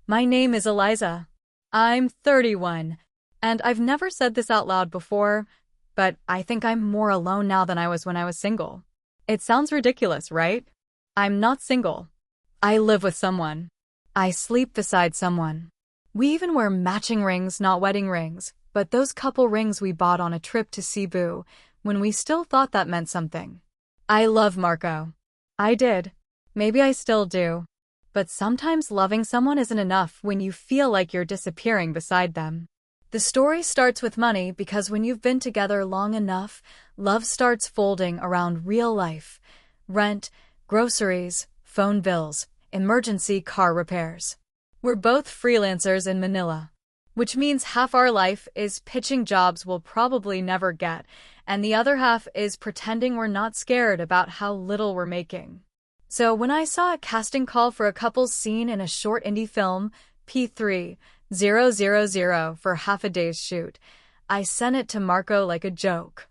My name is Eliza. I'm 31, and I've never said this out loud before, but I think I'm more alone now than I was when I was single. It sounds ridiculous, right? I'm not single. I live with someone. I sleep beside someone. We even wear matching rings, not wedding rings, but those couple rings we bought on a trip to Cebu when we still thought that meant something. I love Marco. I did. Maybe I still do. But sometimes loving someone isn't enough when you feel like you're disappearing beside them. The story starts with money because when you've been together long enough, love starts folding around real life. Rent, groceries, phone bills, emergency car repairs. We're both freelancers in Manila, which means half our life is pitching jobs we'll probably never get, and the other half is pretending we're not scared about how little we're making. So when I saw a casting call for a couple's scene in a short indie film, P3000 for half a day's shoot, I sent it to Marco like a joke.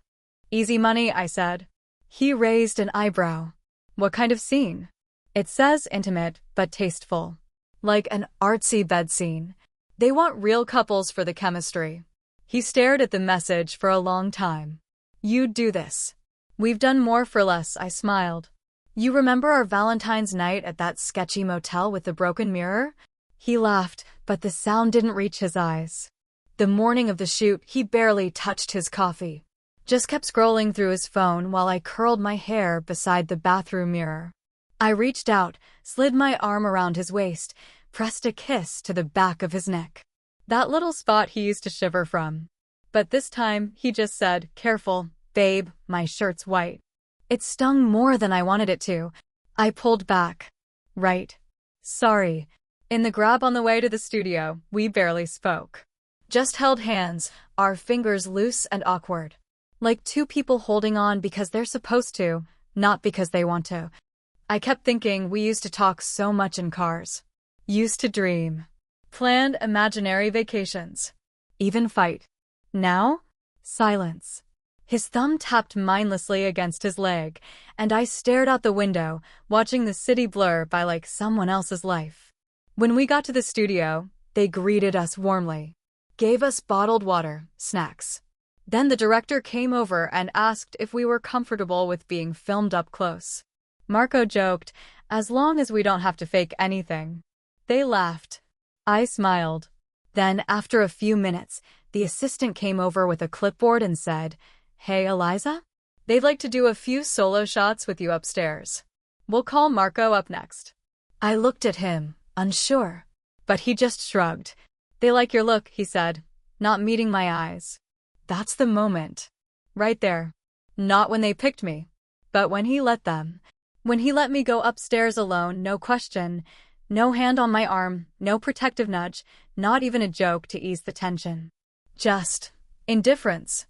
Easy money, I said. He raised an eyebrow. What kind of scene? It says intimate, but tasteful. Like an artsy bed scene. They want real couples for the chemistry. He stared at the message for a long time. You'd do this. We've done more for less, I smiled. You remember our Valentine's night at that sketchy motel with the broken mirror? He laughed, but the sound didn't reach his eyes. The morning of the shoot, he barely touched his coffee. Just kept scrolling through his phone while I curled my hair beside the bathroom mirror. I reached out, slid my arm around his waist, pressed a kiss to the back of his neck. That little spot he used to shiver from. But this time, he just said, "Careful, babe, my shirt's white." It stung more than I wanted it to. I pulled back. Right. Sorry. In the grab on the way to the studio, we barely spoke. Just held hands, our fingers loose and awkward. Like two people holding on because they're supposed to, not because they want to. I kept thinking we used to talk so much in cars. Used to dream. Planned imaginary vacations. Even fight. Now? Silence. His thumb tapped mindlessly against his leg, and I stared out the window, watching the city blur by like someone else's life. When we got to the studio, they greeted us warmly. Gave us bottled water, snacks. Then the director came over and asked if we were comfortable with being filmed up close. Marco joked, as long as we don't have to fake anything. They laughed. I smiled. Then, after a few minutes, the assistant came over with a clipboard and said, "Hey, Eliza? They'd like to do a few solo shots with you upstairs. We'll call Marco up next." I looked at him, unsure. But he just shrugged. "They like your look," he said, not meeting my eyes. That's the moment. Right there. Not when they picked me, but when he let them. When he let me go upstairs alone, no question. No hand on my arm, no protective nudge, not even a joke to ease the tension. Just indifference.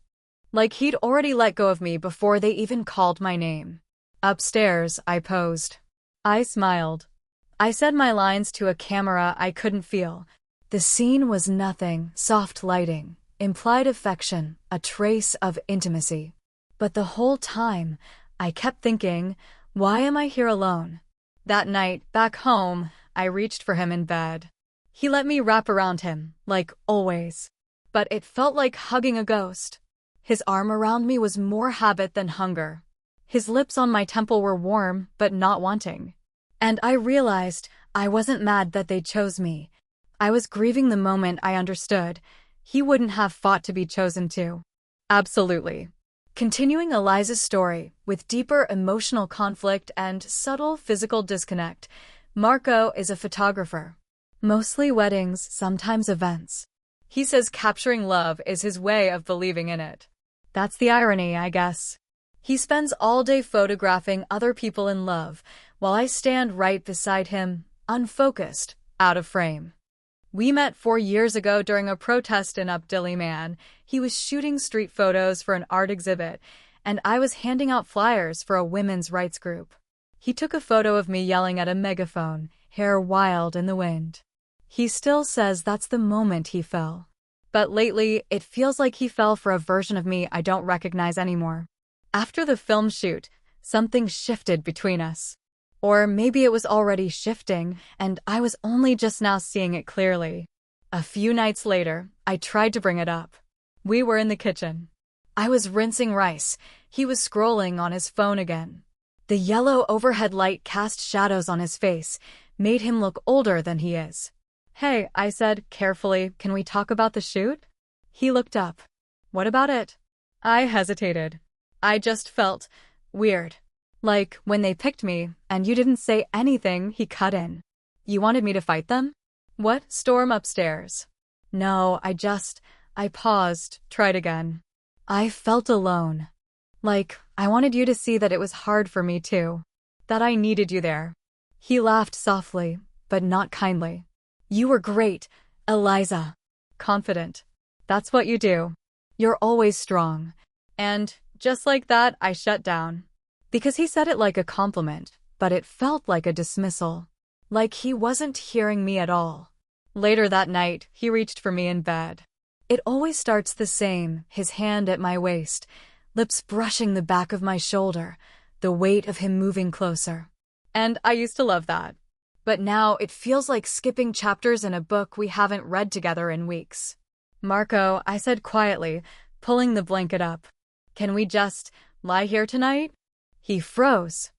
Like he'd already let go of me before they even called my name. Upstairs, I posed. I smiled. I said my lines to a camera I couldn't feel. The scene was nothing, soft lighting, implied affection, a trace of intimacy. But the whole time, I kept thinking, why am I here alone? That night, back home, I reached for him in bed. He let me wrap around him, like always. But it felt like hugging a ghost. His arm around me was more habit than hunger. His lips on my temple were warm, but not wanting. And I realized I wasn't mad that they chose me. I was grieving the moment I understood. He wouldn't have fought to be chosen too. Absolutely. Continuing Eliza's story, with deeper emotional conflict and subtle physical disconnect, Marco is a photographer. Mostly weddings, sometimes events. He says capturing love is his way of believing in it. That's the irony, I guess. He spends all day photographing other people in love, while I stand right beside him, unfocused, out of frame. We met 4 years ago during a protest in Updiliman. He was shooting street photos for an art exhibit, and I was handing out flyers for a women's rights group. He took a photo of me yelling at a megaphone, hair wild in the wind. He still says that's the moment he fell. But lately, it feels like he fell for a version of me I don't recognize anymore. After the film shoot, something shifted between us. Or maybe it was already shifting, and I was only just now seeing it clearly. A few nights later, I tried to bring it up. We were in the kitchen. I was rinsing rice. He was scrolling on his phone again. The yellow overhead light cast shadows on his face, made him look older than he is. "Hey," I said carefully, "can we talk about the shoot?" He looked up. "What about it?" I hesitated. I just felt weird. Like when they picked me, and you didn't say anything, he cut in. "You wanted me to fight them?" "What? Storm upstairs?" "No, I paused, tried again. I felt alone. Like, I wanted you to see that it was hard for me too. That I needed you there." He laughed softly, but not kindly. "You were great, Eliza." Confident. "That's what you do. You're always strong." And, just like that, I shut down. Because he said it like a compliment, but it felt like a dismissal. Like he wasn't hearing me at all. Later that night, he reached for me in bed. It always starts the same, his hand at my waist, lips brushing the back of my shoulder, the weight of him moving closer. And I used to love that. But now it feels like skipping chapters in a book we haven't read together in weeks. "Marco," I said quietly, pulling the blanket up. "Can we just lie here tonight?" He froze.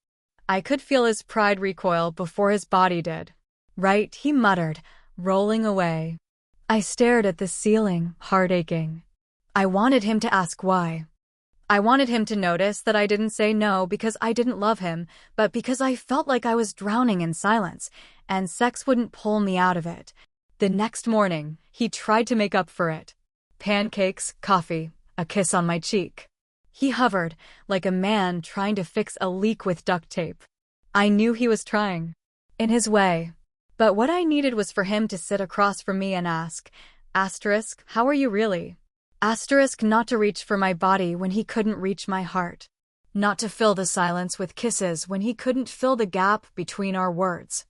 I could feel his pride recoil before his body did. "Right," he muttered, rolling away. I stared at the ceiling, heart aching. I wanted him to ask why. I wanted him to notice that I didn't say no because I didn't love him, but because I felt like I was drowning in silence, and sex wouldn't pull me out of it. The next morning, he tried to make up for it. Pancakes, coffee, a kiss on my cheek. He hovered, like a man trying to fix a leak with duct tape. I knew he was trying. In his way. But what I needed was for him to sit across from me and ask, asterisk, "How are you really?" Asterisk, not to reach for my body when he couldn't reach my heart. Not to fill the silence with kisses when he couldn't fill the gap between our words.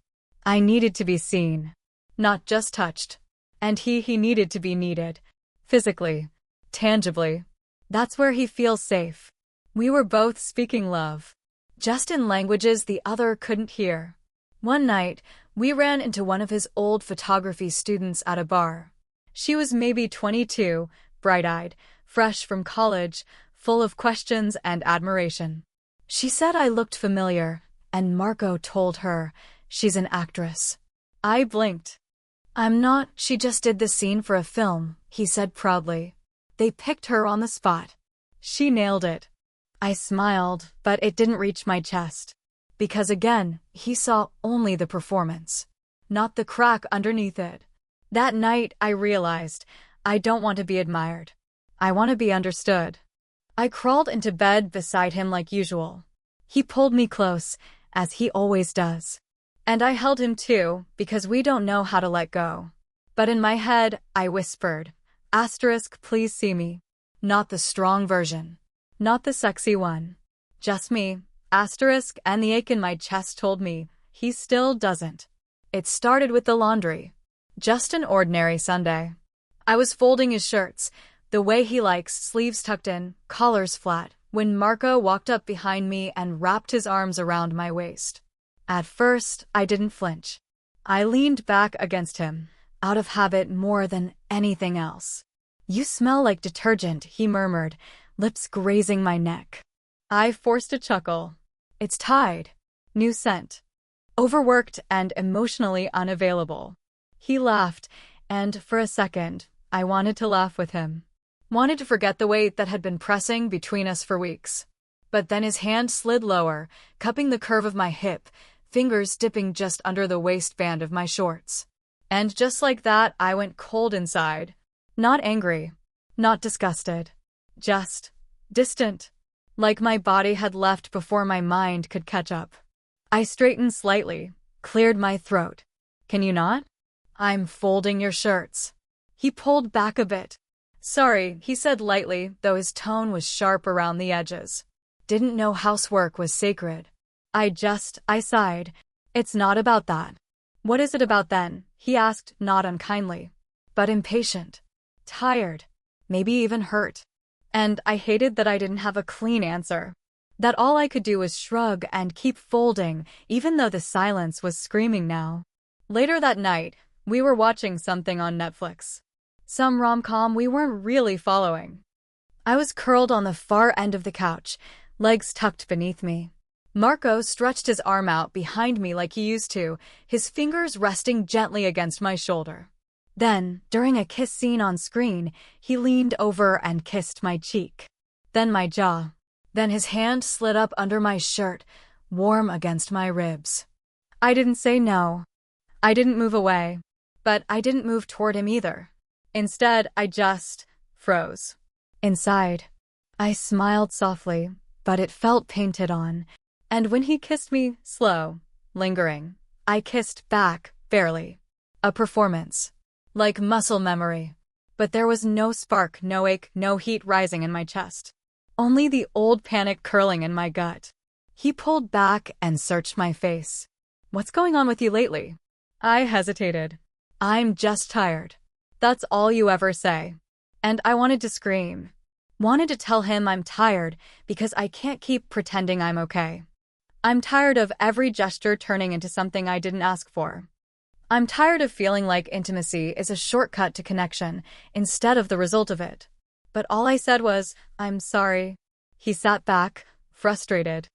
I needed to be seen. Not just touched. And he needed to be needed. Physically. Tangibly. That's where he feels safe. We were both speaking love. Just in languages the other couldn't hear. One night, we ran into one of his old photography students at a bar. She was maybe 22, bright-eyed, fresh from college, full of questions and admiration. She said I looked familiar, and Marco told her, "She's an actress." I blinked. "I'm not, she just did the scene for a film," he said proudly. "They picked her on the spot. She nailed it." I smiled, but it didn't reach my chest. Because again, he saw only the performance, not the crack underneath it. That night, I realized, I don't want to be admired. I want to be understood. I crawled into bed beside him like usual. He pulled me close, as he always does. And I held him too, because we don't know how to let go. But in my head, I whispered, asterisk, "Please see me." Not the strong version. Not the sexy one. Just me. Asterisk, and the ache in my chest told me, he still doesn't. It started with the laundry. Just an ordinary Sunday. I was folding his shirts, the way he likes, sleeves tucked in, collars flat, when Marco walked up behind me and wrapped his arms around my waist. At first, I didn't flinch. I leaned back against him, out of habit more than anything else. "You smell like detergent," he murmured, lips grazing my neck. I forced a chuckle. It's Tide. New scent. Overworked and emotionally unavailable. He laughed, and for a second, I wanted to laugh with him. Wanted to forget the weight that had been pressing between us for weeks. But then his hand slid lower, cupping the curve of my hip, fingers dipping just under the waistband of my shorts. And just like that, I went cold inside. Not angry. Not disgusted. Just distant. Like my body had left before my mind could catch up. I straightened slightly, cleared my throat. "Can you not?" "I'm folding your shirts." He pulled back a bit. "Sorry," he said lightly, though his tone was sharp around the edges. Didn't know housework was sacred. I sighed. "It's not about that." "What is it about then?" he asked, not unkindly, but impatient. Tired. Maybe even hurt. And I hated that I didn't have a clean answer. that all I could do was shrug and keep folding, even though the silence was screaming now. Later that night, we were watching something on Netflix. Some rom-com we weren't really following. I was curled on the far end of the couch, legs tucked beneath me. Marco stretched his arm out behind me like he used to, his fingers resting gently against my shoulder. Then, during a kiss scene on screen, he leaned over and kissed my cheek. Then my jaw. Then his hand slid up under my shirt, warm against my ribs. I didn't say no. I didn't move away. But I didn't move toward him either. Instead, I just froze. Inside, I smiled softly, but it felt painted on. And when he kissed me, slow, lingering, I kissed back, barely. A performance. Like muscle memory. But there was no spark, no ache, no heat rising in my chest. Only the old panic curling in my gut. He pulled back and searched my face. What's going on with you lately? I hesitated. I'm just tired. That's all you ever say. And I wanted to scream. Wanted to tell him I'm tired because I can't keep pretending I'm okay. I'm tired of every gesture turning into something I didn't ask for. I'm tired of feeling like intimacy is a shortcut to connection instead of the result of it. But all I said was, I'm sorry. He sat back, frustrated.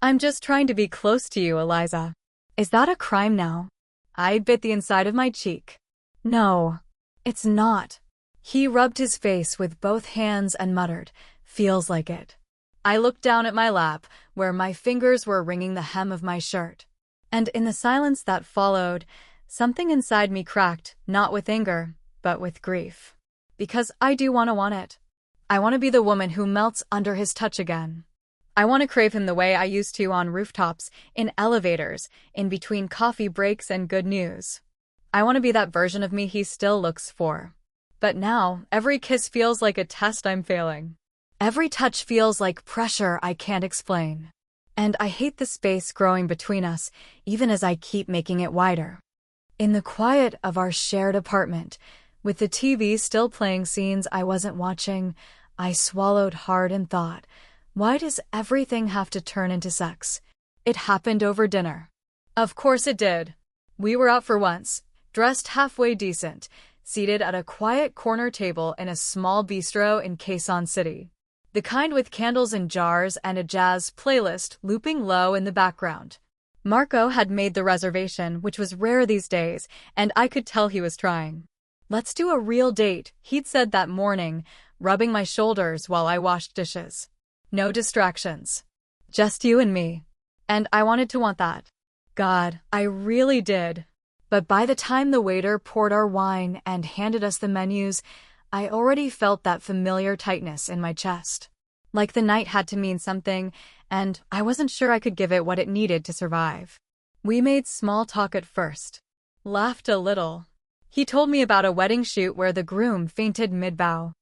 I'm just trying to be close to you, Eliza. Is that a crime now? I bit the inside of my cheek. No, it's not. He rubbed his face with both hands and muttered, feels like it. I looked down at my lap, where my fingers were wringing the hem of my shirt. And in the silence that followed, something inside me cracked, not with anger, but with grief. Because I do want it. I want to be the woman who melts under his touch again. I want to crave him the way I used to on rooftops, in elevators, in between coffee breaks and good news. I want to be that version of me he still looks for. But now, every kiss feels like a test I'm failing. Every touch feels like pressure I can't explain. And I hate the space growing between us, even as I keep making it wider. In the quiet of our shared apartment, with the TV still playing scenes I wasn't watching, I swallowed hard and thought, why does everything have to turn into sex? It happened over dinner. Of course it did. We were out for once, dressed halfway decent, seated at a quiet corner table in a small bistro in Quezon City. The kind with candles in jars and a jazz playlist looping low in the background. Marco had made the reservation, which was rare these days, and I could tell he was trying. Let's do a real date, he'd said that morning, rubbing my shoulders while I washed dishes. No distractions. Just you and me. And I wanted to want that. God, I really did. But by the time the waiter poured our wine and handed us the menus, I already felt that familiar tightness in my chest. Like the night had to mean something, and I wasn't sure I could give it what it needed to survive. We made small talk at first. Laughed a little. He told me about a wedding shoot where the groom fainted mid-bow.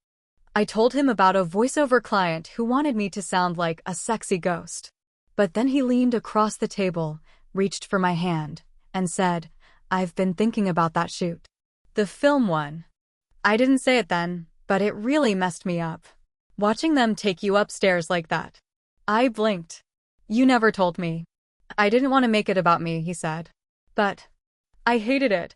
I told him about a voiceover client who wanted me to sound like a sexy ghost. But then he leaned across the table, reached for my hand, and said, I've been thinking about that shoot. The film one. I didn't say it then, but it really messed me up. Watching them take you upstairs like that. I blinked. You never told me. I didn't want to make it about me, he said. But I hated it.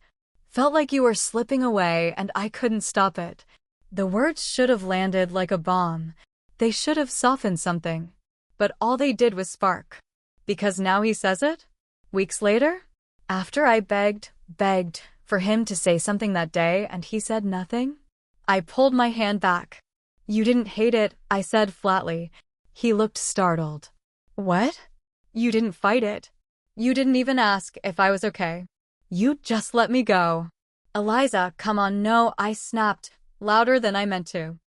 Felt like you were slipping away and I couldn't stop it. The words should have landed like a bomb. They should have softened something. But all they did was spark. Because now he says it? Weeks later? After I begged for him to say something that day and he said nothing? I pulled my hand back. You didn't hate it, I said flatly. He looked startled. What? You didn't fight it. You didn't even ask if I was okay. You just let me go. Eliza, come on, no, I snapped, louder than I meant to.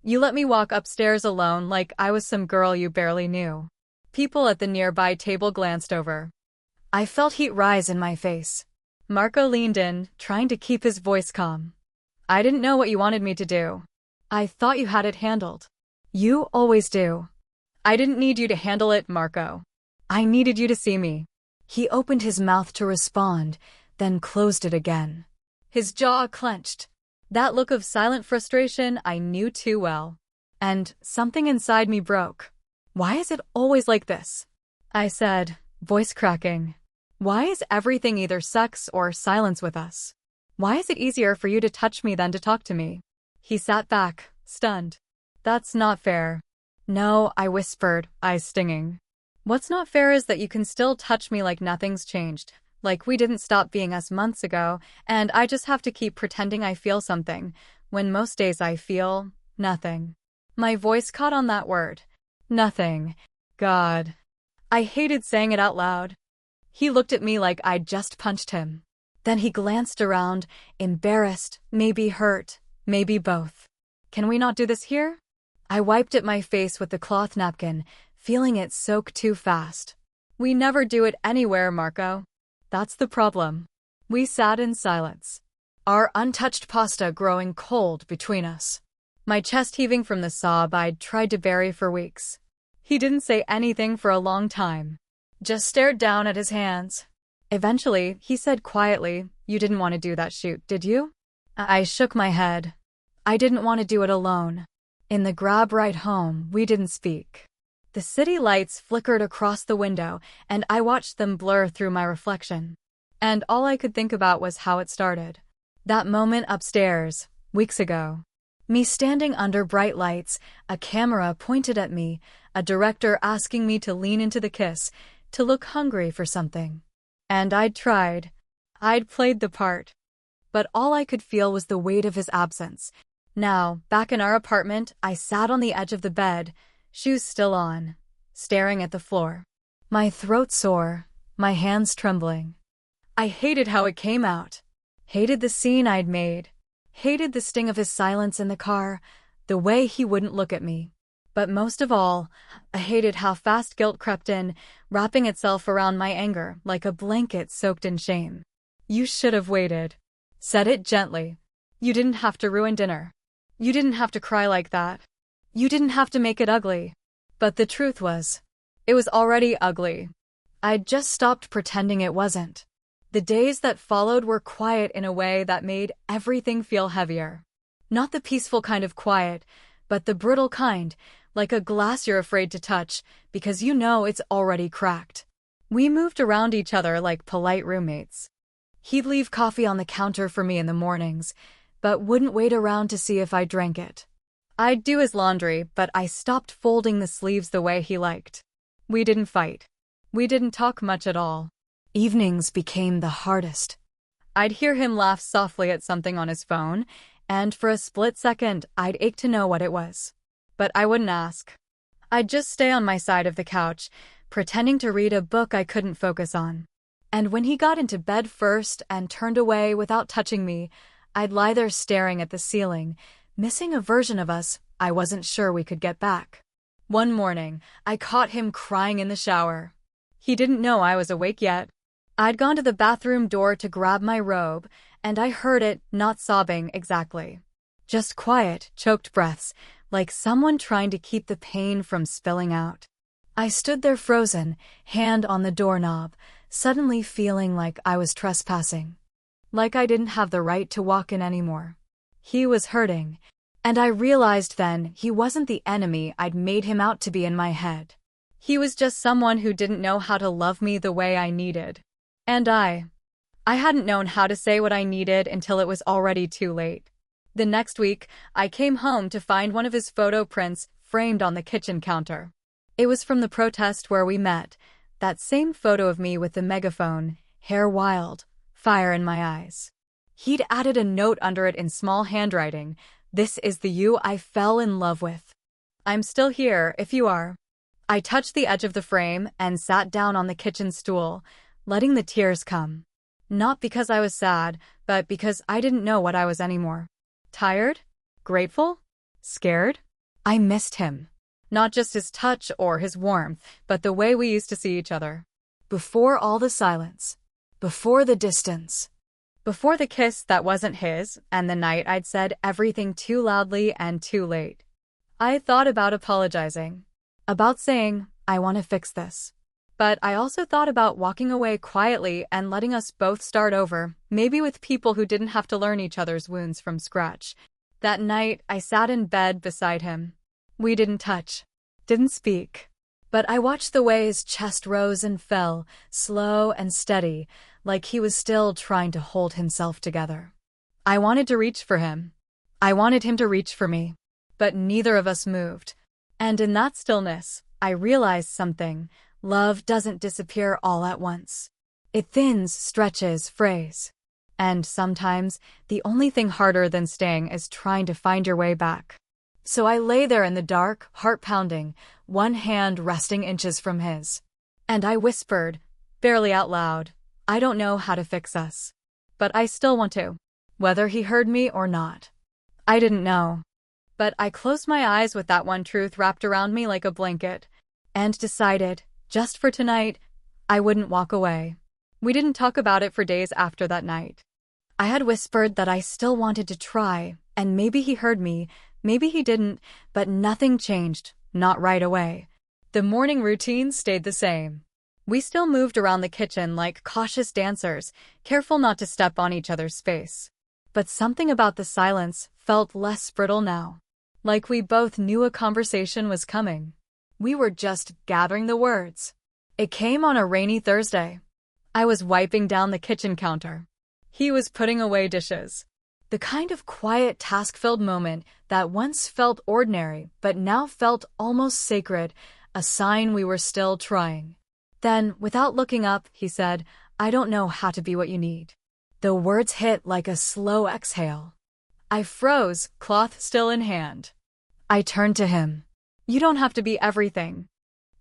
You let me walk upstairs alone like I was some girl you barely knew. People at the nearby table glanced over. I felt heat rise in my face. Marco leaned in, trying to keep his voice calm. I didn't know what you wanted me to do. I thought you had it handled. You always do. I didn't need you to handle it, Marco. I needed you to see me. He opened his mouth to respond, then closed it again. His jaw clenched. That look of silent frustration I knew too well. And something inside me broke. Why is it always like this? I said, voice cracking. Why is everything either sex or silence with us? Why is it easier for you to touch me than to talk to me? He sat back, stunned. That's not fair. No, I whispered, eyes stinging. What's not fair is that you can still touch me like nothing's changed, like we didn't stop being us months ago, and I just have to keep pretending I feel something, when most days I feel nothing. My voice caught on that word. Nothing. God. I hated saying it out loud. He looked at me like I'd just punched him. Then he glanced around, embarrassed, maybe hurt, maybe both. Can we not do this here? I wiped at my face with the cloth napkin, feeling it soak too fast. We never do it anywhere, Marco. That's the problem. We sat in silence, our untouched pasta growing cold between us. My chest heaving from the sob I'd tried to bury for weeks. He didn't say anything for a long time, just stared down at his hands. Eventually, he said quietly, "You didn't want to do that shoot, did you?" I shook my head. I didn't want to do it alone. In the grab ride home, we didn't speak. The city lights flickered across the window, and I watched them blur through my reflection. And all I could think about was how it started. That moment upstairs, weeks ago. Me standing under bright lights, a camera pointed at me, a director asking me to lean into the kiss, to look hungry for something. And I'd tried. I'd played the part. But all I could feel was the weight of his absence. Now, back in our apartment, I sat on the edge of the bed, shoes still on, staring at the floor. My throat sore, my hands trembling. I hated how it came out. Hated the scene I'd made. Hated the sting of his silence in the car, the way he wouldn't look at me. But most of all, I hated how fast guilt crept in, wrapping itself around my anger like a blanket soaked in shame. You should have waited. Said it gently. You didn't have to ruin dinner. You didn't have to cry like that. You didn't have to make it ugly. But the truth was, it was already ugly. I'd just stopped pretending it wasn't. The days that followed were quiet in a way that made everything feel heavier. Not the peaceful kind of quiet, but the brittle kind, like a glass you're afraid to touch because you know it's already cracked. We moved around each other like polite roommates. He'd leave coffee on the counter for me in the mornings, but wouldn't wait around to see if I drank it. I'd do his laundry, but I stopped folding the sleeves the way he liked. We didn't fight. We didn't talk much at all. Evenings became the hardest. I'd hear him laugh softly at something on his phone, and for a split second, I'd ache to know what it was. But I wouldn't ask. I'd just stay on my side of the couch, pretending to read a book I couldn't focus on. And when he got into bed first and turned away without touching me, I'd lie there staring at the ceiling, missing a version of us I wasn't sure we could get back. One morning, I caught him crying in the shower. He didn't know I was awake yet. I'd gone to the bathroom door to grab my robe, and I heard it, not sobbing exactly. Just quiet, choked breaths, like someone trying to keep the pain from spilling out. I stood there frozen, hand on the doorknob, suddenly feeling like I was trespassing. Like I didn't have the right to walk in anymore. He was hurting, and I realized then he wasn't the enemy I'd made him out to be in my head. He was just someone who didn't know how to love me the way I needed. And I hadn't known how to say what I needed until it was already too late. The next week, I came home to find one of his photo prints framed on the kitchen counter. It was from the protest where we met, that same photo of me with the megaphone, hair wild, fire in my eyes. He'd added a note under it in small handwriting, "This is the you I fell in love with. I'm still here if you are." I touched the edge of the frame and sat down on the kitchen stool, letting the tears come. Not because I was sad, but because I didn't know what I was anymore. Tired? Grateful? Scared? I missed him. Not just his touch or his warmth, but the way we used to see each other. Before all the silence. Before the distance. Before the kiss that wasn't his, and the night I'd said everything too loudly and too late. I thought about apologizing. About saying, "I want to fix this." But I also thought about walking away quietly and letting us both start over, maybe with people who didn't have to learn each other's wounds from scratch. That night, I sat in bed beside him. We didn't touch. Didn't speak. But I watched the way his chest rose and fell, slow and steady, like he was still trying to hold himself together. I wanted to reach for him. I wanted him to reach for me. But neither of us moved. And in that stillness, I realized something. Love doesn't disappear all at once. It thins, stretches, frays. And sometimes, the only thing harder than staying is trying to find your way back. So I lay there in the dark, heart pounding, one hand resting inches from his. And I whispered, barely out loud, I don't know how to fix us. But I still want to. Whether he heard me or not. I didn't know. But I closed my eyes with that one truth wrapped around me like a blanket. And decided, just for tonight, I wouldn't walk away. We didn't talk about it for days after that night. I had whispered that I still wanted to try, and maybe he heard me, maybe he didn't, but nothing changed, not right away. The morning routine stayed the same. We still moved around the kitchen like cautious dancers, careful not to step on each other's space. But something about the silence felt less brittle now. Like we both knew a conversation was coming. We were just gathering the words. It came on a rainy Thursday. I was wiping down the kitchen counter. He was putting away dishes. The kind of quiet, task-filled moment that once felt ordinary but now felt almost sacred, a sign we were still trying. Then, without looking up, he said, I don't know how to be what you need. The words hit like a slow exhale. I froze, cloth still in hand. I turned to him. You don't have to be everything.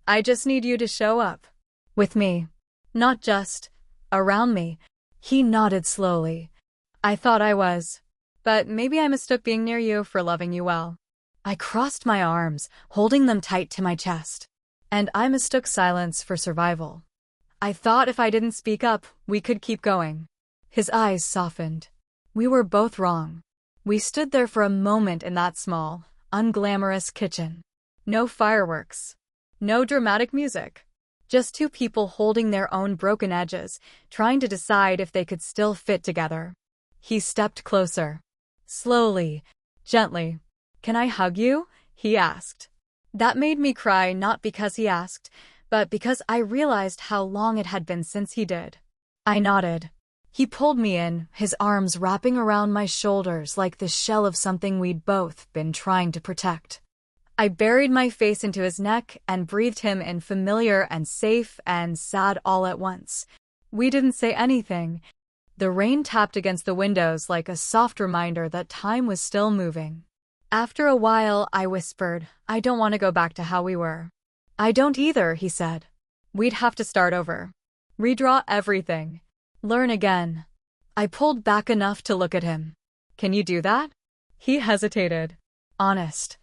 I just need you to show up. With me. Not just around me. He nodded slowly. I thought I was. But maybe I mistook being near you for loving you well. I crossed my arms, holding them tight to my chest. And I mistook silence for survival. I thought if I didn't speak up, we could keep going. His eyes softened. We were both wrong. We stood there for a moment in that small, unglamorous kitchen. No fireworks. No dramatic music. Just two people holding their own broken edges, trying to decide if they could still fit together. He stepped closer. Slowly, gently. Can I hug you? He asked. That made me cry, not because he asked, but because I realized how long it had been since he did. I nodded. He pulled me in, his arms wrapping around my shoulders like the shell of something we'd both been trying to protect. I buried my face into his neck and breathed him in, familiar and safe and sad all at once. We didn't say anything. The rain tapped against the windows like a soft reminder that time was still moving. After a while, I whispered, I don't want to go back to how we were. I don't either, he said. We'd have to start over. Redraw everything. Learn again. I pulled back enough to look at him. Can you do that? He hesitated. Honest.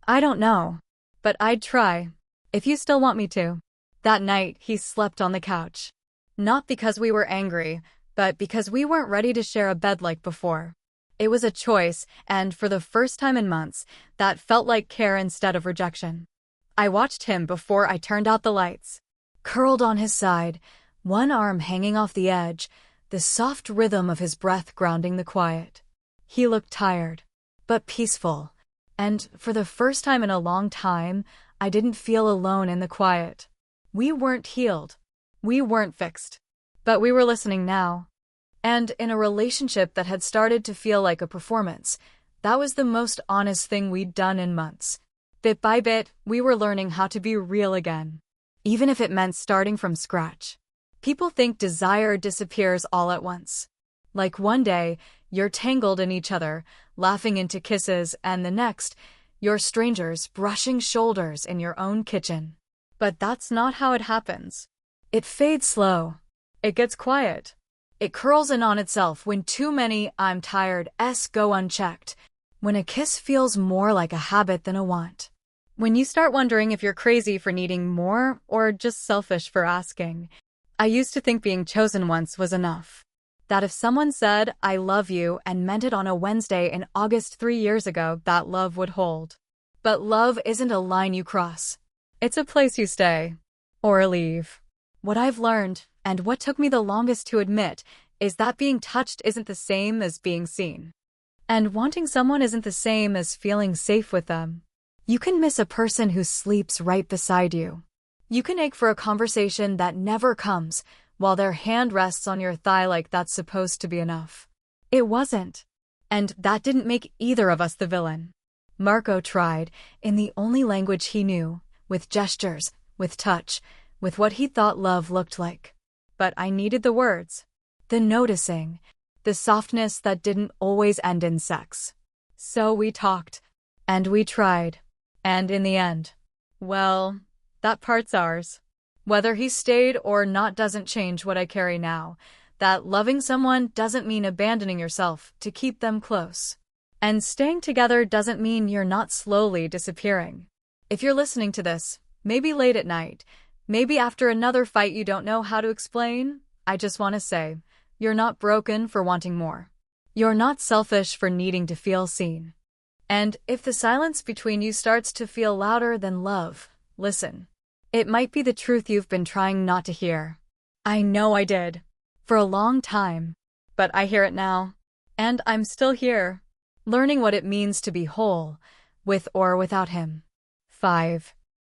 I don't know. But I'd try. If you still want me to. That night, he slept on the couch. Not because we were angry, but because we weren't ready to share a bed like before. It was a choice, and for the first time in months, that felt like care instead of rejection. I watched him before I turned out the lights. Curled on his side, one arm hanging off the edge, the soft rhythm of his breath grounding the quiet. He looked tired, but peaceful. And for the first time in a long time, I didn't feel alone in the quiet. We weren't healed. We weren't fixed. But we were listening now. And in a relationship that had started to feel like a performance, that was the most honest thing we'd done in months. Bit by bit, we were learning how to be real again. Even if it meant starting from scratch. People think desire disappears all at once. Like one day, you're tangled in each other, laughing into kisses, and the next, you're strangers brushing shoulders in your own kitchen. But that's not how it happens. It fades slow. It gets quiet. It curls in on itself when too many "I'm tired"s go unchecked. When a kiss feels more like a habit than a want. When you start wondering if you're crazy for needing more or just selfish for asking. I used to think being chosen once was enough. That if someone said, I love you, and meant it on a Wednesday in August 3 years ago, that love would hold. But love isn't a line you cross. It's a place you stay. Or leave. What I've learned, and what took me the longest to admit, is that being touched isn't the same as being seen. And wanting someone isn't the same as feeling safe with them. You can miss a person who sleeps right beside you. You can ache for a conversation that never comes, while their hand rests on your thigh like that's supposed to be enough. It wasn't. And that didn't make either of us the villain. Marco tried, in the only language he knew, with gestures, with touch, with what he thought love looked like. But I needed the words. The noticing. The softness that didn't always end in sex. So we talked. And we tried. And in the end, well, that part's ours. Whether he stayed or not doesn't change what I carry now. That loving someone doesn't mean abandoning yourself to keep them close. And staying together doesn't mean you're not slowly disappearing. If you're listening to this, maybe late at night, maybe after another fight you don't know how to explain, I just want to say, you're not broken for wanting more. You're not selfish for needing to feel seen. And if the silence between you starts to feel louder than love, listen. It might be the truth you've been trying not to hear. I know I did. For a long time. But I hear it now. And I'm still here. Learning what it means to be whole, with or without him. 5.